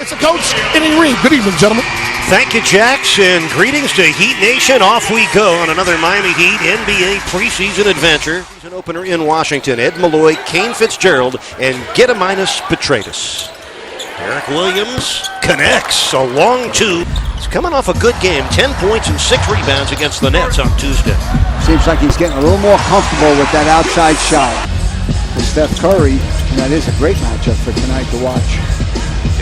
That's the coach, Eddie Reed. Good evening, gentlemen. Thank you, Jax, and greetings to Heat Nation. Off we go on another Miami Heat NBA preseason adventure. Season opener in Washington. Ed Malloy, Kane Fitzgerald, and Gediminas Petratus. Derek Williams connects a long two. He's coming off a good game, 10 points and 6 rebounds against the Nets on Tuesday. Seems like he's getting a little more comfortable with that outside shot. For Steph Curry, and that is a great matchup for tonight to watch.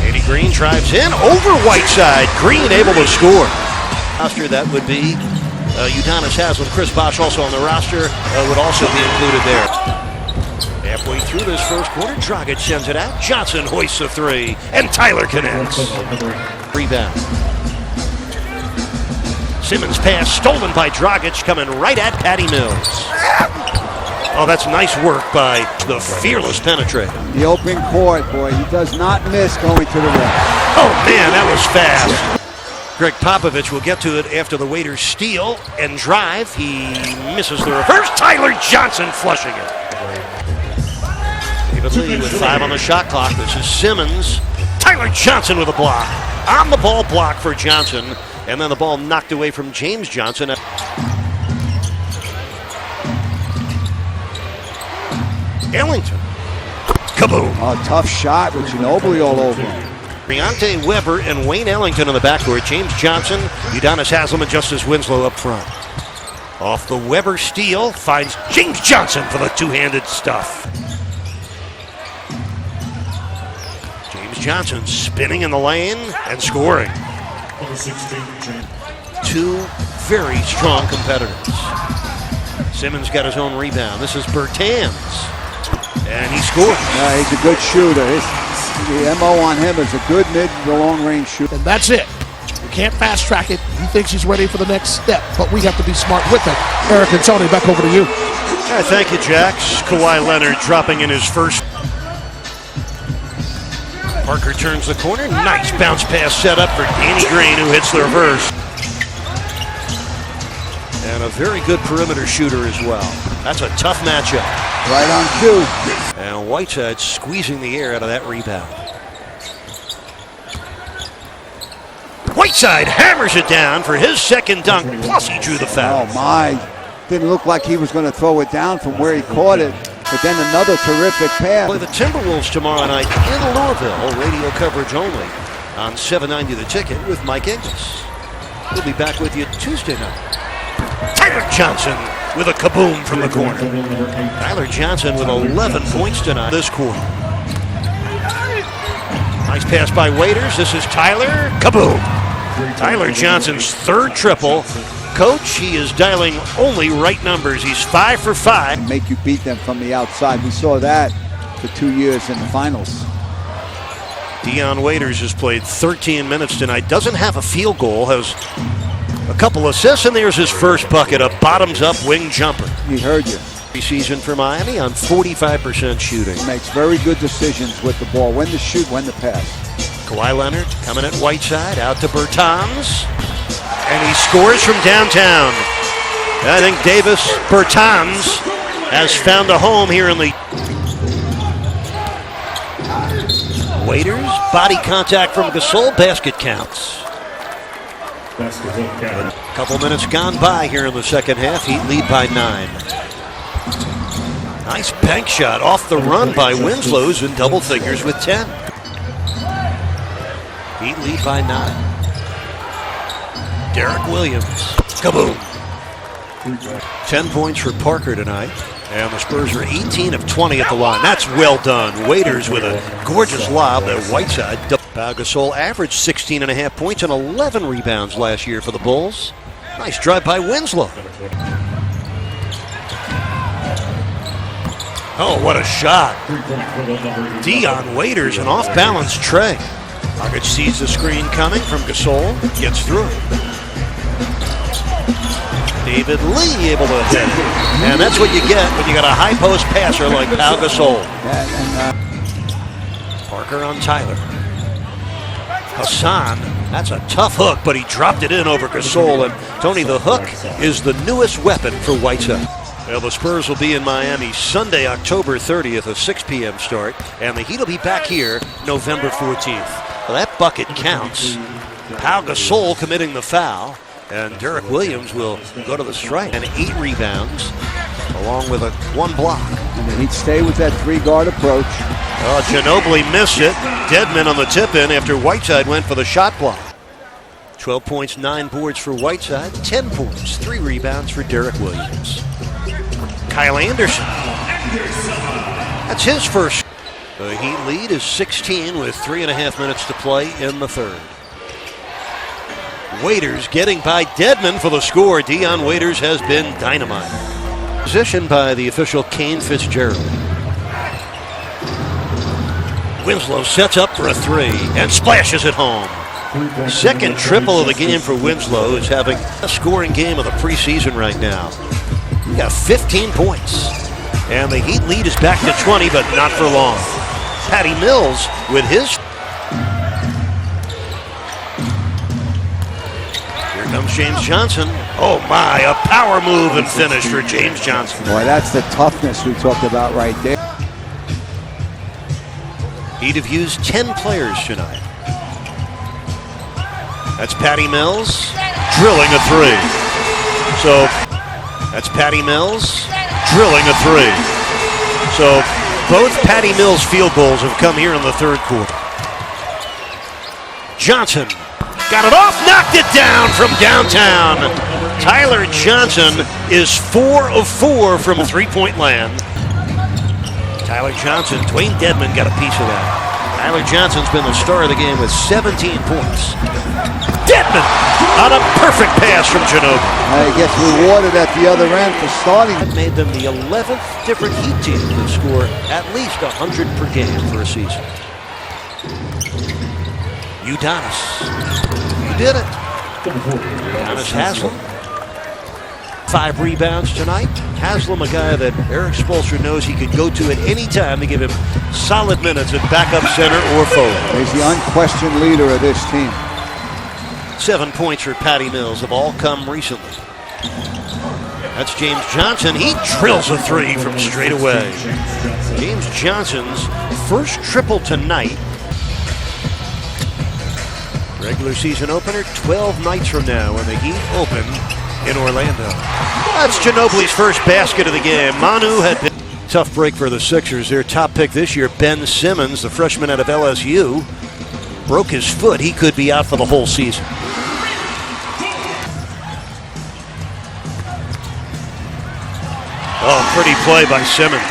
Danny Green drives in over Whiteside. Green able to score. Roster that would be Udonis Haslem. Chris Bosh also on the roster would also be included there. Halfway through this first quarter, Dragic sends it out. Johnson hoists a three, and Tyler connects. Rebound. Simmons pass stolen by Dragic, coming right at Patty Mills. Oh, that's nice work by the fearless penetrator. The open court, boy, he does not miss going to the rim. Oh man, that was fast. Greg Popovich will get to it after the Waiters steal and drive. He misses the reverse. Tyler Johnson flushing it. David Lee with 5 on the shot clock. This is Simmons. Tyler Johnson with a block. On the ball block for Johnson. And then the ball knocked away from James Johnson. Ellington. Kaboom. A tough shot with Ginobili all over him. Deontay Weber and Wayne Ellington in the backcourt. James Johnson, Udonis Haslem, and Justice Winslow up front. Off the Weber steal, finds James Johnson for the two-handed stuff. James Johnson spinning in the lane and scoring. Two very strong competitors. Simmons got his own rebound. This is Bertans. And he scores. Yeah, he's a good shooter. The MO on him is a good mid to long range shooter. And that's it. We can't fast track it. He thinks he's ready for the next step, but we have to be smart with it. Eric and Tony, back over to you. All right, thank you, Jax. Kawhi Leonard dropping in his first. Parker turns the corner. Nice bounce pass set up for Danny Green, who hits the reverse. And a very good perimeter shooter as well. That's a tough matchup. Right on cue. And Whiteside squeezing the air out of that rebound. Whiteside hammers it down for his second dunk, plus he drew the foul. Oh my, didn't look like he was going to throw it down from where he caught it, but then another terrific pass. Play the Timberwolves tomorrow night in Louisville, radio coverage only on 790 The Ticket with Mike Inglis. We'll be back with you Tuesday night. Tyler Johnson with a kaboom from the corner. Tyler Johnson with 11 points tonight this quarter. Nice pass by Waiters. This is Tyler. Kaboom. Tyler Johnson's third triple. Coach, he is dialing only right numbers. He's 5 for 5. Make you beat them from the outside. We saw that for 2 years in the finals. Dion Waiters has played 13 minutes tonight. Doesn't have a field goal. Has a couple assists, and there's his first bucket, a bottoms-up wing jumper. He heard you. Preseason for Miami on 45% shooting. He makes very good decisions with the ball. When to shoot, when to pass. Kawhi Leonard coming at Whiteside, out to Bertans, and he scores from downtown. I think Davis Bertans has found a home here in the... Waiters, body contact from Gasol, basket counts. A couple minutes gone by here in the second half. Heat lead by 9. Nice bank shot off the run by Winslow's in double figures with 10. Heat lead by 9. Derek Williams. Kaboom. 10 points for Parker tonight. And the Spurs are 18 of 20 at the line. That's well done. Waiters with a gorgeous lob at Whiteside. Pau Gasol averaged 16.5 points and 11 rebounds last year for the Bulls. Nice drive by Winslow. Oh, what a shot. Dion Waiters, an off-balance tray. Dragic sees the screen coming from Gasol, gets through it. David Lee able to hit it. And that's what you get when you got a high-post passer like Pau Gasol. Parker on Tyler. Hassan, that's a tough hook, but he dropped it in over Gasol. And Tony, the hook is the newest weapon for Whiteside. Well, the Spurs will be in Miami Sunday, October 30th, a 6 p.m. start. And the Heat will be back here November 14th. Well, that bucket counts. Pau Gasol committing the foul, and Derek Williams will go to the strike. And 8 rebounds, along with 1 block. And then he'd stay with that 3-guard approach. Oh, Ginobili missed it. Deadman on the tip-in after Whiteside went for the shot block. 12 points, 9 boards for Whiteside, 10 points, 3 rebounds for Derek Williams. Kyle Anderson. That's his first. The Heat lead is 16 with 3.5 minutes to play in the third. Waiters getting by Deadman for the score. Dion Waiters has been dynamite. Positioned by the official Kane Fitzgerald. Winslow sets up for a 3 and splashes it home. Second triple of the game for Winslow, who's having a scoring game of the preseason right now. He got 15 points. And the Heat lead is back to 20, but not for long. Patty Mills with his. Here comes James Johnson. Oh my, a power move and finish for James Johnson. Boy, that's the toughness we talked about right there. He'd have used 10 players tonight. That's Patty Mills drilling a 3. So that's Patty Mills drilling a 3. So both Patty Mills field goals have come here in the third quarter. Johnson got it off, knocked it down from downtown. Tyler Johnson is 4 of 4 from three-point land. Tyler Johnson, Dwayne Dedmon got a piece of that. Tyler Johnson's been the star of the game with 17 points. Dedmon on a perfect pass from Ginobili. He gets rewarded at the other end for starting. That made them the 11th different Heat team to score at least 100 per game for a season. Udonis. You did it. Udonis Haslem. 5 rebounds tonight. Haslem, a guy that Eric Spoelstra knows he could go to at any time to give him solid minutes at backup center or forward. He's the unquestioned leader of this team. 7 points for Patty Mills have all come recently. That's James Johnson. He drills a 3 from straight away. James Johnson's first triple tonight. Regular season opener 12 nights from now when the Heat open in Orlando. That's Ginobili's first basket of the game. Manu had been tough break for the Sixers. Their top pick this year, Ben Simmons, the freshman out of LSU, broke his foot. He could be out for the whole season. Oh, pretty play by Simmons.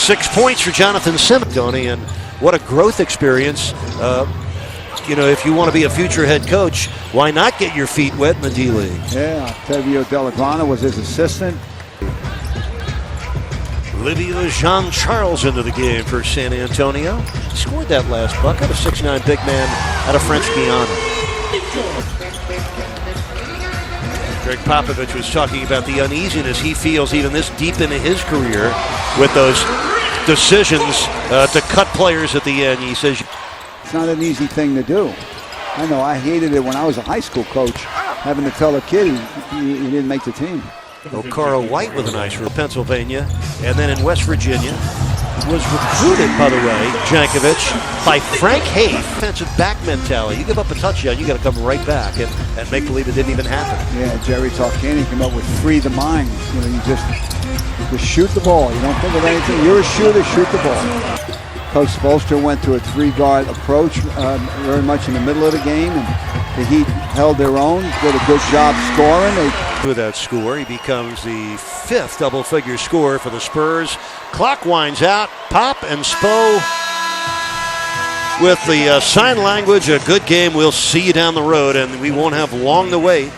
6 points for Jonathan Simmons, Tony, and what a growth experience. If you want to be a future head coach, why not get your feet wet in the D-League? Yeah, Tevio Delagrana was his assistant. Olivia Jean-Charles into the game for San Antonio. He scored that last bucket, a 6'9" big man out of French Guiana. Greg Popovich was talking about the uneasiness he feels even this deep into his career with those decisions to cut players at the end. He says, it's not an easy thing to do. I know, I hated it when I was a high school coach, having to tell a kid he didn't make the team. Okara White with a nice for Pennsylvania, and then in West Virginia was recruited, by the way, Jankovic, by Frank Haith. Defensive back mentality. You give up a touchdown, you got to come right back and make believe it didn't even happen. Yeah, Jerry Tarkanian came up with free the mind. You just shoot the ball. You don't think of anything. You're a shooter, shoot the ball. Coach Spoelstra went to a 3-guard approach very much in the middle of the game, and the Heat held their own, did a good job scoring. With that score, he becomes the 5th double-figure scorer for the Spurs. Clock winds out. Pop and Spo with the sign language. A good game. We'll see you down the road, and we won't have long to wait.